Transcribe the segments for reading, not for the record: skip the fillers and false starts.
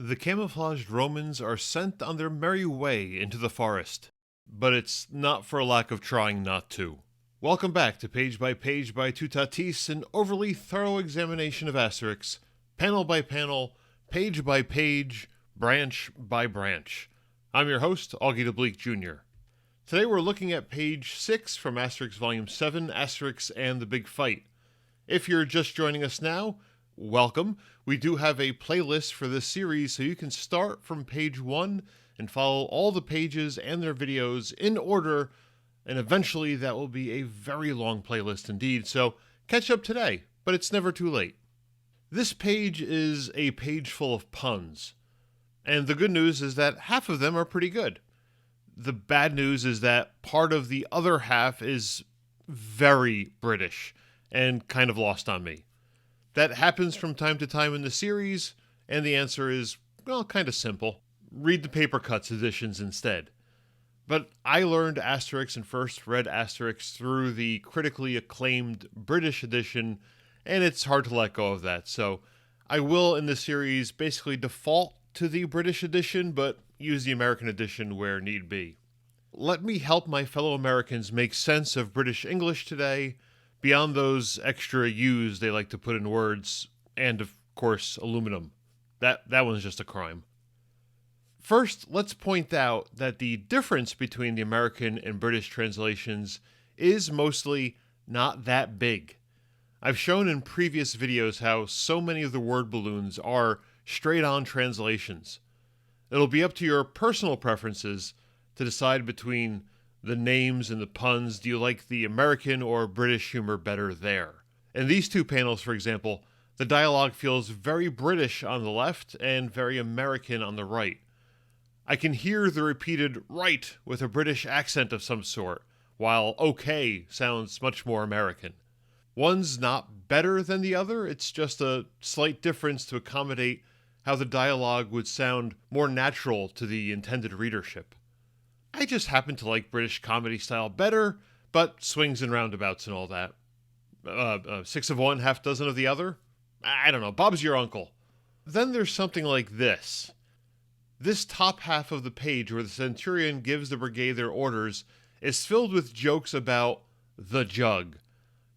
The camouflaged Romans are sent on their merry way into the forest, but it's not for lack of trying not to. Welcome back to Page by Toutatis, an overly thorough examination of Asterix, panel by panel, page by page, branch by branch. I'm your host, Augie the Jr. Today we're looking at page 6 from Asterix Volume 7, Asterix and the Big Fight. If you're just joining us now, welcome. We do have a playlist for this series, so you can start from page 1 and follow all the pages and their videos in order, and eventually that will be a very long playlist indeed, so catch up today, but it's never too late. This page is a page full of puns, and the good news is that half of them are pretty good. The bad news is that part of the other half is very British and kind of lost on me. That happens from time to time in the series, and the answer is, well, kind of simple. Read the paper cuts editions instead. But I learned Asterix and first read Asterix through the critically acclaimed British edition, and it's hard to let go of that. So I will, in this series, basically default to the British edition, but use the American edition where need be. Let me help my fellow Americans make sense of British English today, beyond those extra U's they like to put in words, and of course, aluminum. That one's just a crime. First, let's point out that the difference between the American and British translations is mostly not that big. I've shown in previous videos how so many of the word balloons are straight-on translations. It'll be up to your personal preferences to decide between the names and the puns. Do you like the American or British humor better there? In these two panels, for example, the dialogue feels very British on the left and very American on the right. I can hear the repeated right with a British accent of some sort, while okay sounds much more American. One's not better than the other, it's just a slight difference to accommodate how the dialogue would sound more natural to the intended readership. I just happen to like British comedy style better, but swings and roundabouts and all that. 6 of one, half dozen of the other? I don't know, Bob's your uncle. Then there's something like this. This top half of the page where the centurion gives the brigade their orders is filled with jokes about the jug.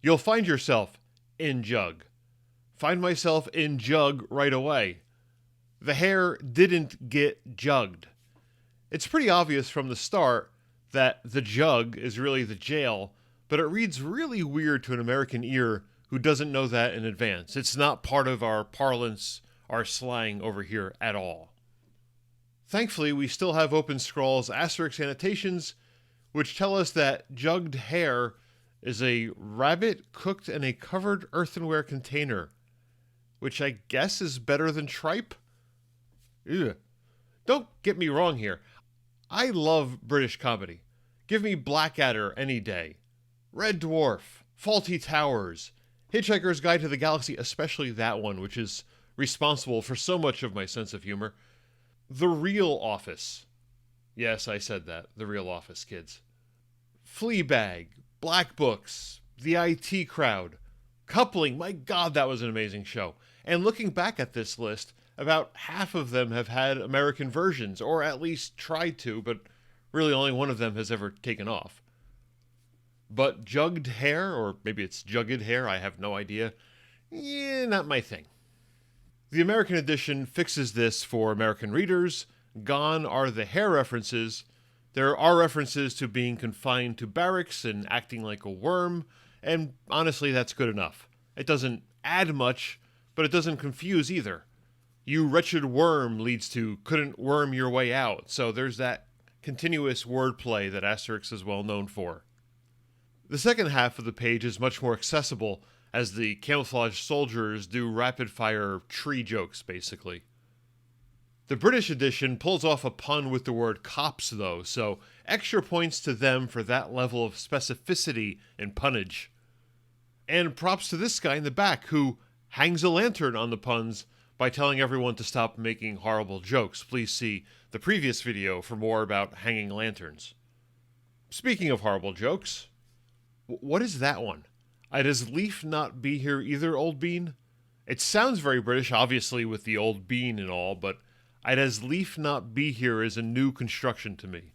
You'll find yourself in jug. Find myself in jug right away. The hare didn't get jugged. It's pretty obvious from the start that the jug is really the jail, but it reads really weird to an American ear who doesn't know that in advance. It's not part of our parlance, our slang over here at all. Thankfully, we still have Open Scrawl's Asterix annotations, which tell us that jugged hare is a rabbit cooked in a covered earthenware container, which I guess is better than tripe? Ugh. Don't get me wrong here. I love British comedy. Give me Blackadder any day. Red Dwarf, Faulty Towers, Hitchhiker's Guide to the Galaxy, especially that one, which is responsible for so much of my sense of humor. The Real Office. Yes, I said that. The Real Office, kids. Fleabag, Black Books, The IT Crowd, Coupling. My God, that was an amazing show. And looking back at this list, about half of them have had American versions, or at least tried to, but really only one of them has ever taken off. But jugged hare, or maybe it's jugged hare, I have no idea. Not my thing. The American edition fixes this for American readers. Gone are the hare references. There are references to being confined to barracks and acting like a worm, and honestly, that's good enough. It doesn't add much, but it doesn't confuse either. You wretched worm leads to couldn't worm your way out, so there's that continuous wordplay that Asterix is well known for. The second half of the page is much more accessible, as the camouflaged soldiers do rapid-fire tree jokes, basically. The British edition pulls off a pun with the word cops, though, so extra points to them for that level of specificity and punnage. And props to this guy in the back, who hangs a lantern on the puns by telling everyone to stop making horrible jokes. Please see the previous video for more about hanging lanterns. Speaking of horrible jokes, what is that one? Does Lief not be here either, old bean? It sounds very British, obviously, with the old bean and all, but I'd as lief not be here is a new construction to me.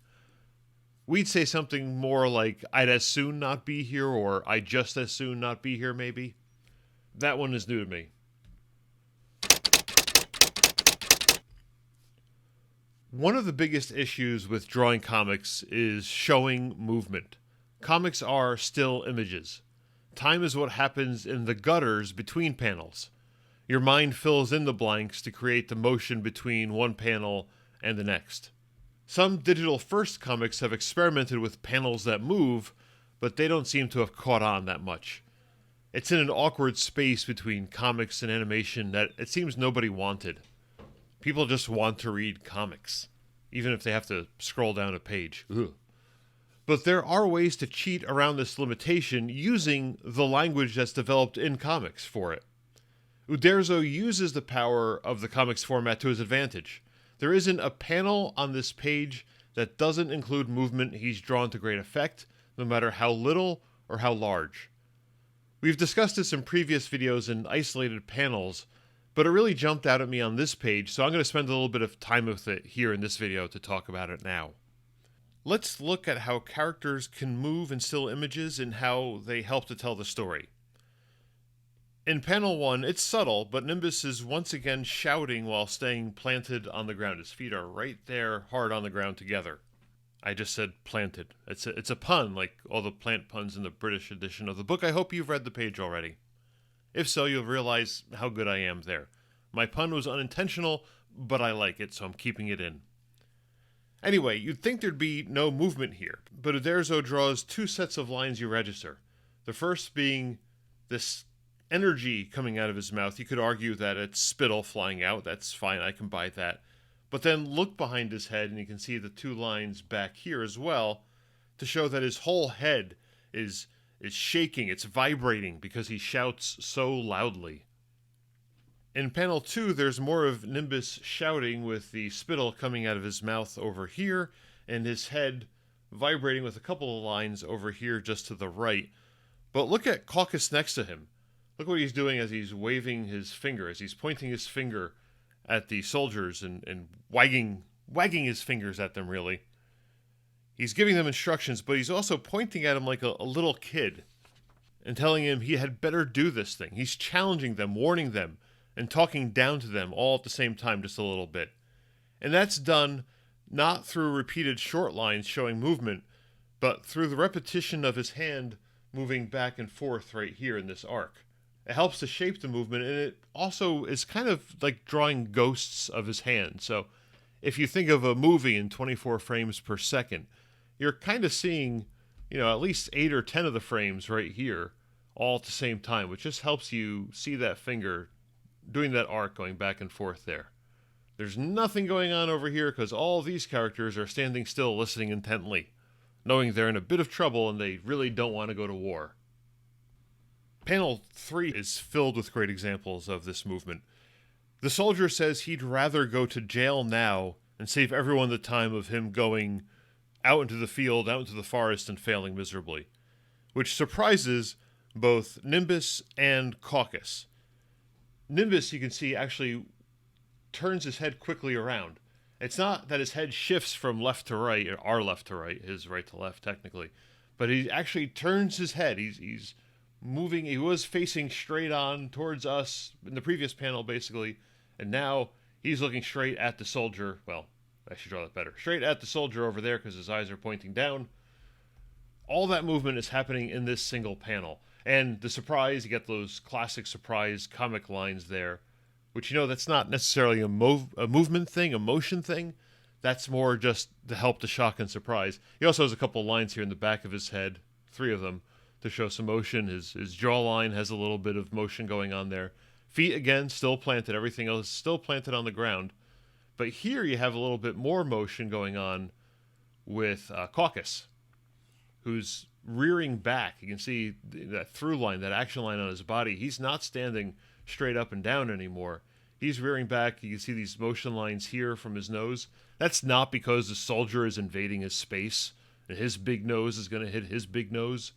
We'd say something more like, I'd as soon not be here, or I'd just as soon not be here, maybe. That one is new to me. One of the biggest issues with drawing comics is showing movement. Comics are still images. Time is what happens in the gutters between panels. Your mind fills in the blanks to create the motion between one panel and the next. Some digital-first comics have experimented with panels that move, but they don't seem to have caught on that much. It's in an awkward space between comics and animation that it seems nobody wanted. People just want to read comics, even if they have to scroll down a page. Ugh. But there are ways to cheat around this limitation using the language that's developed in comics for it. Uderzo uses the power of the comics format to his advantage. There isn't a panel on this page that doesn't include movement he's drawn to great effect, no matter how little or how large. We've discussed this in previous videos in isolated panels, but it really jumped out at me on this page, so I'm going to spend a little bit of time with it here in this video to talk about it now. Let's look at how characters can move in still images and how they help to tell the story. In panel 1, it's subtle, but Nimbus is once again shouting while staying planted on the ground. His feet are right there, hard on the ground together. I just said planted. It's a pun, like all the plant puns in the British edition of the book. I hope you've read the page already. If so, you'll realize how good I am there. My pun was unintentional, but I like it, so I'm keeping it in. Anyway, you'd think there'd be no movement here, but Uderzo draws two sets of lines you register. The first being this energy coming out of his mouth. You could argue that it's spittle flying out. That's fine, I can buy that. But then look behind his head and you can see the two lines back here as well to show that his whole head is shaking, it's vibrating because he shouts so loudly. In panel 2, there's more of Nimbus shouting with the spittle coming out of his mouth over here and his head vibrating with a couple of lines over here just to the right. But look at Caucus next to him. Look what he's doing as he's waving his finger, as he's pointing his finger at the soldiers and wagging his fingers at them, really. He's giving them instructions, but he's also pointing at him like a little kid and telling him he had better do this thing. He's challenging them, warning them, and talking down to them all at the same time just a little bit. And that's done not through repeated short lines showing movement, but through the repetition of his hand moving back and forth right here in this arc. It helps to shape the movement, and it also is kind of like drawing ghosts of his hand. So if you think of a movie in 24 frames per second, you're kind of seeing, at least 8 or 10 of the frames right here all at the same time, which just helps you see that finger doing that arc going back and forth there. There's nothing going on over here because all these characters are standing still listening intently, knowing they're in a bit of trouble and they really don't want to go to war. Panel 3 is filled with great examples of this movement. The soldier says he'd rather go to jail now and save everyone the time of him going out into the field, out into the forest, and failing miserably, which surprises both Nimbus and Caucus. Nimbus, you can see, actually turns his head quickly around. It's not that his head shifts from left to right, or our left to right, his right to left technically, but he actually turns his head. He's moving. He was facing straight on towards us in the previous panel, basically, and now he's looking straight at the soldier. Well, I should draw that better. Straight at the soldier over there because his eyes are pointing down. All that movement is happening in this single panel. And the surprise, you get those classic surprise comic lines there, which, that's not necessarily a movement thing, a motion thing. That's more just to help to shock and surprise. He also has a couple lines here in the back of his head, 3 of them, to show some motion. His jawline has a little bit of motion going on there. Feet, again, still planted. Everything else is still planted on the ground. But here you have a little bit more motion going on with Caucus, who's rearing back. You can see that through line, that action line on his body. He's not standing straight up and down anymore. He's rearing back. You can see these motion lines here from his nose. That's not because the soldier is invading his space and his big nose is going to hit his big nose.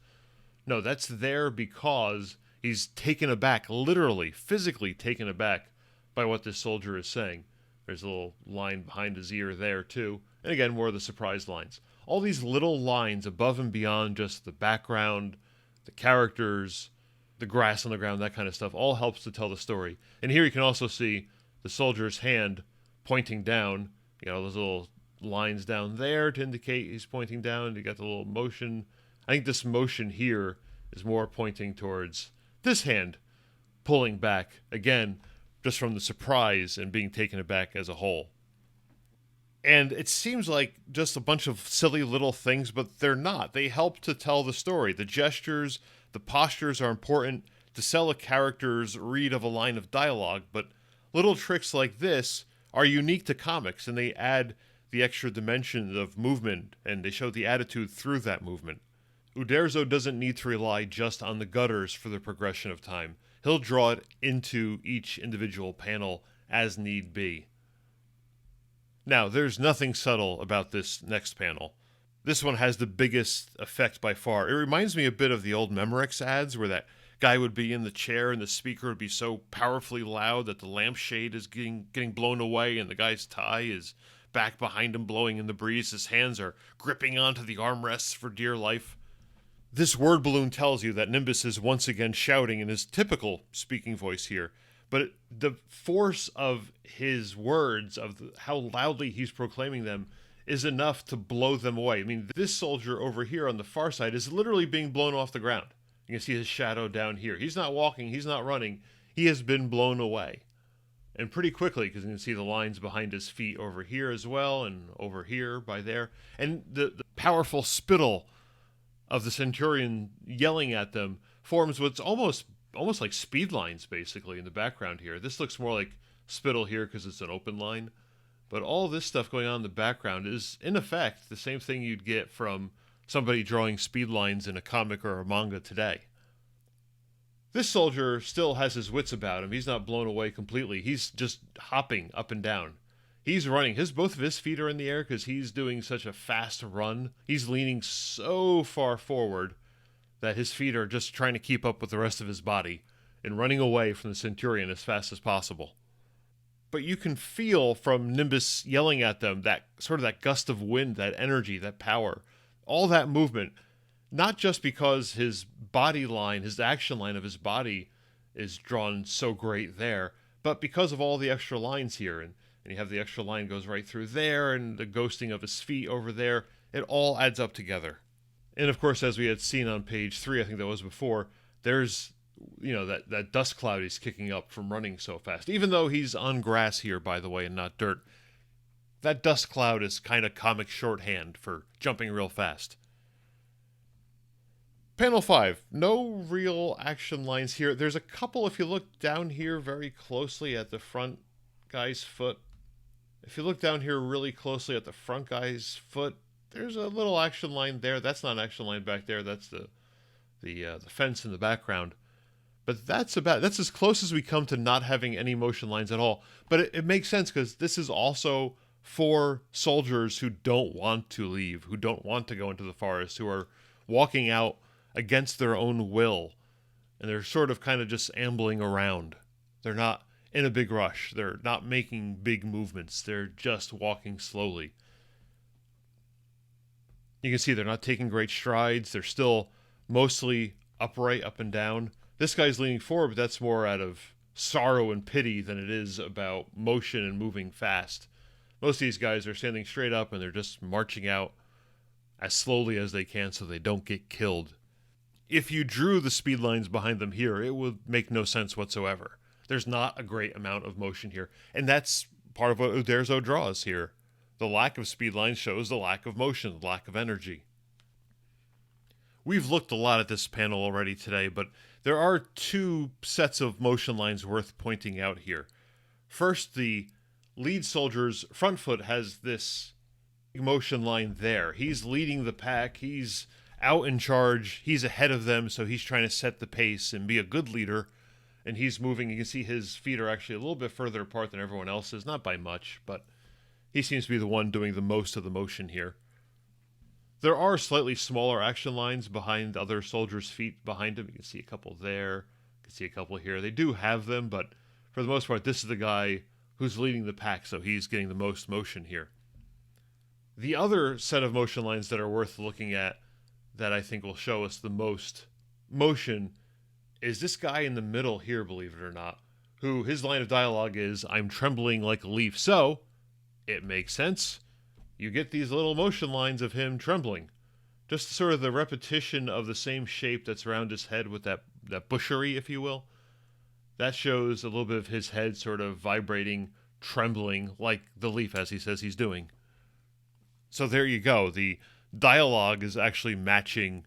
No, that's there because he's taken aback, literally, physically taken aback by what this soldier is saying. There's a little line behind his ear there, too. And again, more of the surprise lines. All these little lines above and beyond just the background, the characters, the grass on the ground, that kind of stuff, all helps to tell the story. And here you can also see the soldier's hand pointing down. You know, those little lines down there to indicate he's pointing down. You got the little motion. I think this motion here is more pointing towards this hand pulling back, again, just from the surprise and being taken aback as a whole. And it seems like just a bunch of silly little things, but they're not. They help to tell the story. The gestures, the postures are important to sell a character's read of a line of dialogue, but little tricks like this are unique to comics, and they add the extra dimension of movement, and they show the attitude through that movement. Uderzo doesn't need to rely just on the gutters for the progression of time. He'll draw it into each individual panel as need be. Now, there's nothing subtle about this next panel. This one has the biggest effect by far. It reminds me a bit of the old Memorex ads where that guy would be in the chair and the speaker would be so powerfully loud that the lampshade is getting blown away and the guy's tie is back behind him blowing in the breeze. His hands are gripping onto the armrests for dear life. This word balloon tells you that Nimbus is once again shouting in his typical speaking voice here. But the force of his words, of how loudly he's proclaiming them, is enough to blow them away. I mean, this soldier over here on the far side is literally being blown off the ground. You can see his shadow down here. He's not walking, he's not running. He has been blown away. And pretty quickly, because you can see the lines behind his feet over here as well, and over here by there. And the powerful spittle of the Centurion yelling at them forms what's almost like speed lines, basically, in the background here. This looks more like spittle here because it's an open line. But all this stuff going on in the background is, in effect, the same thing you'd get from somebody drawing speed lines in a comic or a manga today. This soldier still has his wits about him. He's not blown away completely. He's just hopping up and down. He's running. Both of his feet are in the air because he's doing such a fast run. He's leaning so far forward that his feet are just trying to keep up with the rest of his body and running away from the Centurion as fast as possible. But you can feel from Nimbus yelling at them that sort of that gust of wind, that energy, that power, all that movement, not just because his body line, his action line of his body is drawn so great there, but because of all the extra lines here. And you have the extra line goes right through there and the ghosting of his feet over there. It all adds up together. And of course, as we had seen on page 3, I think that was before, there's, that dust cloud he's kicking up from running so fast. Even though he's on grass here, by the way, and not dirt, that dust cloud is kind of comic shorthand for jumping real fast. Panel 5, no real action lines here. There's a couple, if you look down here very closely at the front guy's foot. If you look down here really closely at the front guy's foot, there's a little action line there. That's not an action line back there. That's the fence in the background. But that's as close as we come to not having any motion lines at all. But it makes sense because this is also for soldiers who don't want to leave, who don't want to go into the forest, who are walking out against their own will. And they're sort of kind of just ambling around. They're not in a big rush. They're not making big movements. They're just walking slowly. You can see they're not taking great strides. They're still mostly upright, up and down. This guy's leaning forward, but that's more out of sorrow and pity than it is about motion and moving fast. Most of these guys are standing straight up and they're just marching out as slowly as they can so they don't get killed. If you drew the speed lines behind them here, it would make no sense whatsoever. There's not a great amount of motion here. And that's part of what Uderzo draws here. The lack of speed lines shows the lack of motion, the lack of energy. We've looked a lot at this panel already today, but there are 2 sets of motion lines worth pointing out here. First, the lead soldier's front foot has this motion line there. He's leading the pack. He's out in charge. He's ahead of them, so he's trying to set the pace and be a good leader. And he's moving. You can see his feet are actually a little bit further apart than everyone else's. Not by much, but he seems to be the one doing the most of the motion here. There are slightly smaller action lines behind other soldiers' feet behind him. You can see a couple there. You can see a couple here. They do have them, but for the most part, this is the guy who's leading the pack, so he's getting the most motion here. The other set of motion lines that are worth looking at that I think will show us the most motion is this guy in the middle here, believe it or not, who his line of dialogue is, "I'm trembling like a leaf." So, it makes sense. You get these little motion lines of him trembling. Just sort of the repetition of the same shape that's around his head with that bushery, if you will. That shows a little bit of his head sort of vibrating, trembling, like the leaf, as he says he's doing. So there you go. The dialogue is actually matching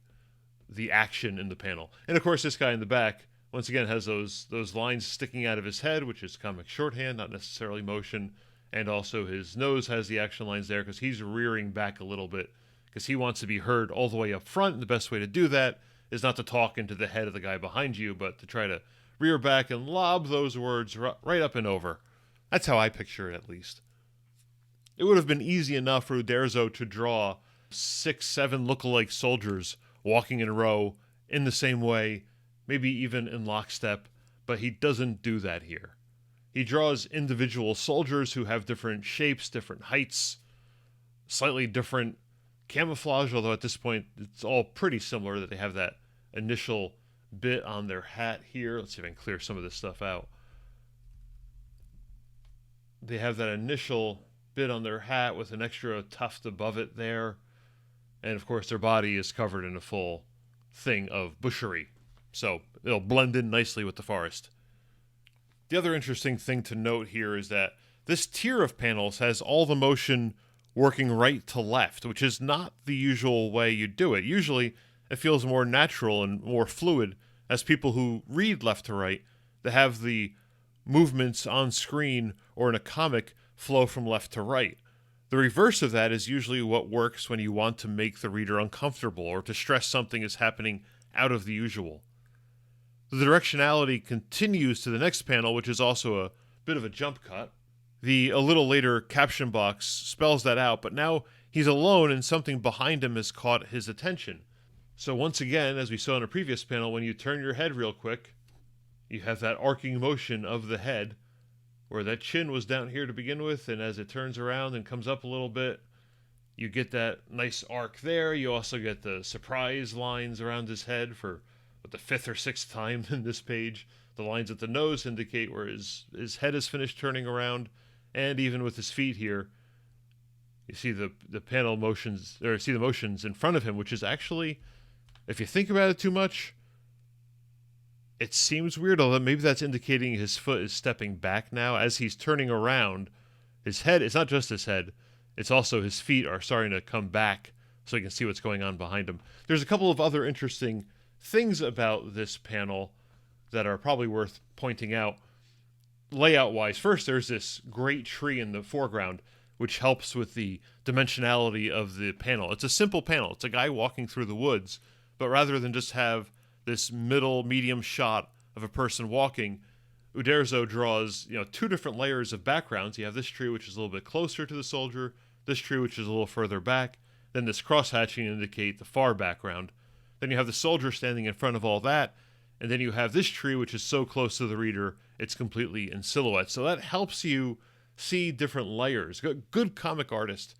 the action in the panel. And of course, this guy in the back, once again, has those lines sticking out of his head, which is comic shorthand, not necessarily motion. And also his nose has the action lines there because he's rearing back a little bit because he wants to be heard all the way up front. And the best way to do that is not to talk into the head of the guy behind you, but to try to rear back and lob those words right up and over. That's how I picture it, at least. It would have been easy enough for Uderzo to draw 6, 7 look-alike soldiers walking in a row in the same way, maybe even in lockstep, but he doesn't do that here. He draws individual soldiers who have different shapes, different heights, slightly different camouflage, although at this point it's all pretty similar, that they have that initial bit on their hat here. Let's see if I can clear some of this stuff out. They have that initial bit on their hat with an extra tuft above it there. And of course their body is covered in a full thing of bushery. So it'll blend in nicely with the forest. The other interesting thing to note here is that this tier of panels has all the motion working right to left, which is not the usual way you do it. Usually, it feels more natural and more fluid as people who read left to right that have the movements on screen or in a comic flow from left to right. The reverse of that is usually what works when you want to make the reader uncomfortable or to stress something is happening out of the usual. The directionality continues to the next panel, which is also a bit of a jump cut. A little later caption box spells that out, but now he's alone and something behind him has caught his attention. So once again, as we saw in a previous panel, when you turn your head real quick, you have that arcing motion of the head, where that chin was down here to begin with, and as it turns around and comes up a little bit, you get that nice arc there. You also get the surprise lines around his head for the 5th or 6th time in this page. The lines at the nose indicate where his head is finished turning around, and even with his feet here, you see the panel motions, or see the motions in front of him, which is actually, if you think about it too much, it seems weird, although maybe that's indicating his foot is stepping back now. As he's turning around, his head, it's not just his head, it's also his feet are starting to come back so you can see what's going on behind him. There's a couple of other interesting things about this panel that are probably worth pointing out layout-wise. First, there's this great tree in the foreground, which helps with the dimensionality of the panel. It's a simple panel. It's a guy walking through the woods, but rather than just have this medium shot of a person walking, Uderzo draws, 2 different layers of backgrounds. You have this tree, which is a little bit closer to the soldier, this tree, which is a little further back, then this cross-hatching to indicate the far background. Then you have the soldier standing in front of all that, and then you have this tree, which is so close to the reader, it's completely in silhouette. So that helps you see different layers. Good comic artist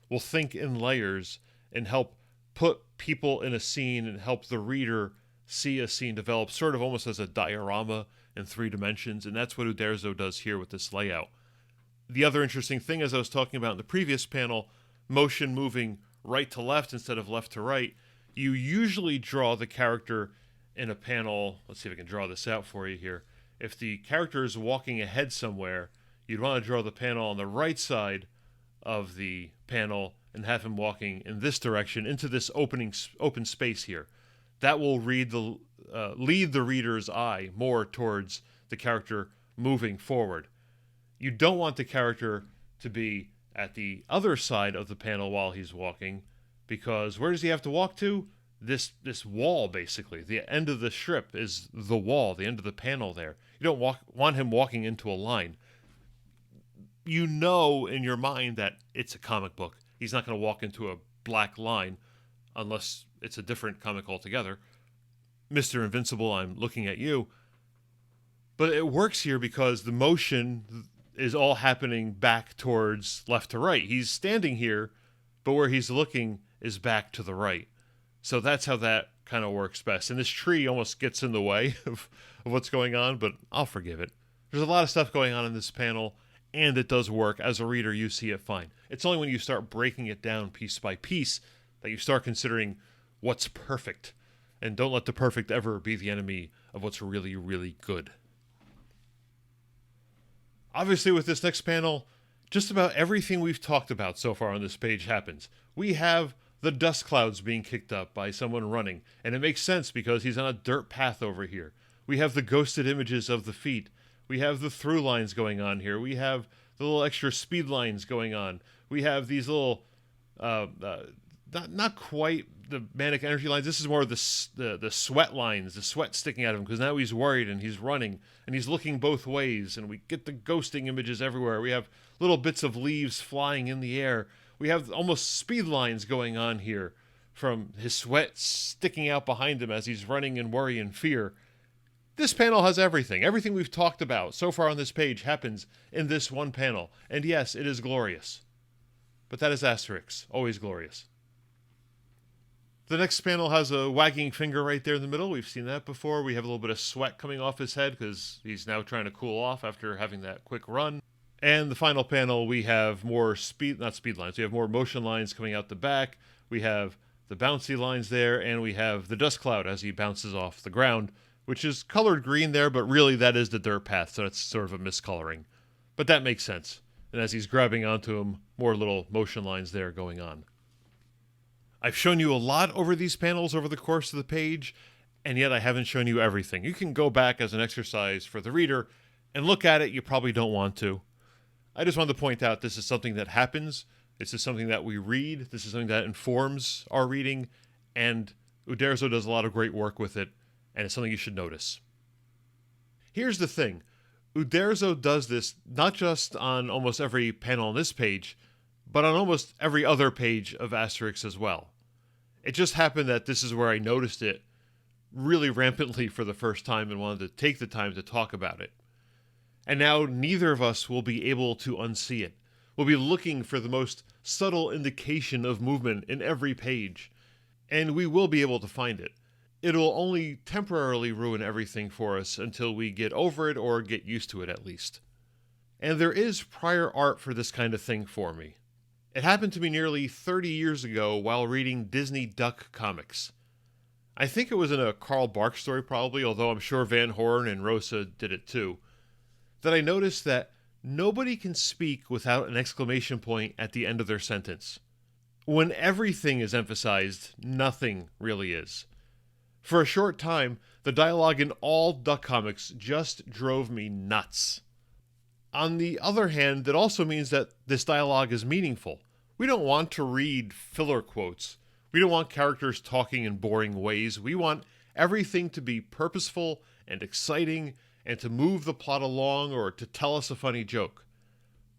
will think in layers and help put people in a scene and help the reader see a scene develop sort of almost as a diorama in 3 dimensions, and that's what Uderzo does here with this layout. The other interesting thing, as I was talking about in the previous panel, motion moving right to left instead of left to right, you usually draw the character in a panel. Let's see if I can draw this out for you here. If the character is walking ahead somewhere, you'd want to draw the panel on the right side of the panel and have him walking in this direction into this open space here. That will lead the reader's eye more towards the character moving forward. You don't want the character to be at the other side of the panel while he's walking, because where does he have to walk to? This wall, basically. The end of the strip is the wall, the end of the panel there. You don't want him walking into a line. You know in your mind that it's a comic book. He's not going to walk into a black line unless it's a different comic altogether. Mr. Invincible, I'm looking at you. But it works here because the motion is all happening back towards left to right. He's standing here, but where he's looking is back to the right. So that's how that kind of works best. And this tree almost gets in the way of what's going on, but I'll forgive it. There's a lot of stuff going on in this panel, and it does work. As a reader, you see it fine. It's only when you start breaking it down piece by piece that you start considering what's perfect. And don't let the perfect ever be the enemy of what's really, really good. Obviously, with this next panel, just about everything we've talked about so far on this page happens. We have the dust clouds being kicked up by someone running, and it makes sense because he's on a dirt path over here. We have the ghosted images of the feet. We have the through lines going on here. We have the little extra speed lines going on. We have these little, not quite the manic energy lines. This is more of the sweat lines, the sweat sticking out of him because now he's worried and he's running and he's looking both ways. And we get the ghosting images everywhere. We have little bits of leaves flying in the air. We have almost speed lines going on here from his sweat sticking out behind him as he's running in worry and fear. This panel has everything. Everything we've talked about so far on this page happens in this one panel. And yes, it is glorious. But that is Asterix. Always glorious. The next panel has a wagging finger right there in the middle. We've seen that before. We have a little bit of sweat coming off his head because he's now trying to cool off after having that quick run. And the final panel, we have more not speed lines. We have more motion lines coming out the back. We have the bouncy lines there, and we have the dust cloud as he bounces off the ground, which is colored green there, but really that is the dirt path, so it's sort of a miscoloring. But that makes sense. And as he's grabbing onto him, more little motion lines there going on. I've shown you a lot over these panels over the course of the page, and yet I haven't shown you everything. You can go back as an exercise for the reader and look at it. You probably don't want to. I just wanted to point out this is something that happens. This is something that we read. This is something that informs our reading, and Uderzo does a lot of great work with it, and it's something you should notice. Here's the thing. Uderzo does this not just on almost every panel on this page, but on almost every other page of Asterix as well. It just happened that this is where I noticed it really rampantly for the first time and wanted to take the time to talk about it. And now neither of us will be able to unsee it. We'll be looking for the most subtle indication of movement in every page, and we will be able to find it. It'll only temporarily ruin everything for us until we get over it or get used to it at least. And there is prior art for this kind of thing for me. It happened to me nearly 30 years ago while reading Disney Duck comics. I think it was in a Carl Barks story probably, although I'm sure Van Horn and Rosa did it too, that I noticed that nobody can speak without an exclamation point at the end of their sentence. When everything is emphasized, nothing really is. For a short time, the dialogue in all Duck comics just drove me nuts. On the other hand, that also means that this dialogue is meaningful. We don't want to read filler quotes. We don't want characters talking in boring ways. We want everything to be purposeful and exciting and to move the plot along or to tell us a funny joke.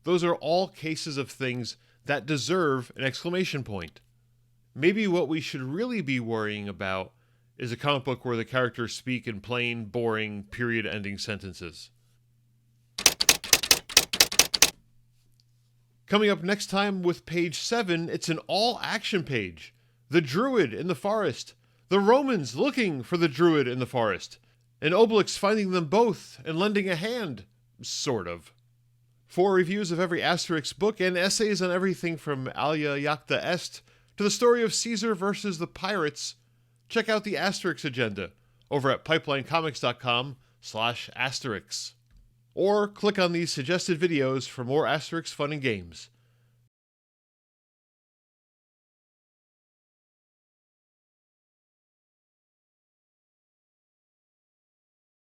Those are all cases of things that deserve an exclamation point. Maybe what we should really be worrying about is a comic book where the characters speak in plain, boring, period-ending sentences. Coming up next time with page 7, it's an all-action page. The Druid in the forest. The Romans looking for the Druid in the forest. And Obelix finding them both and lending a hand. Sort of. 4 reviews of every Asterix book and essays on everything from Alia Jacta Est to the story of Caesar versus the pirates. Check out the Asterix agenda over at pipelinecomics.com/Asterix. Or click on these suggested videos for more Asterix fun and games.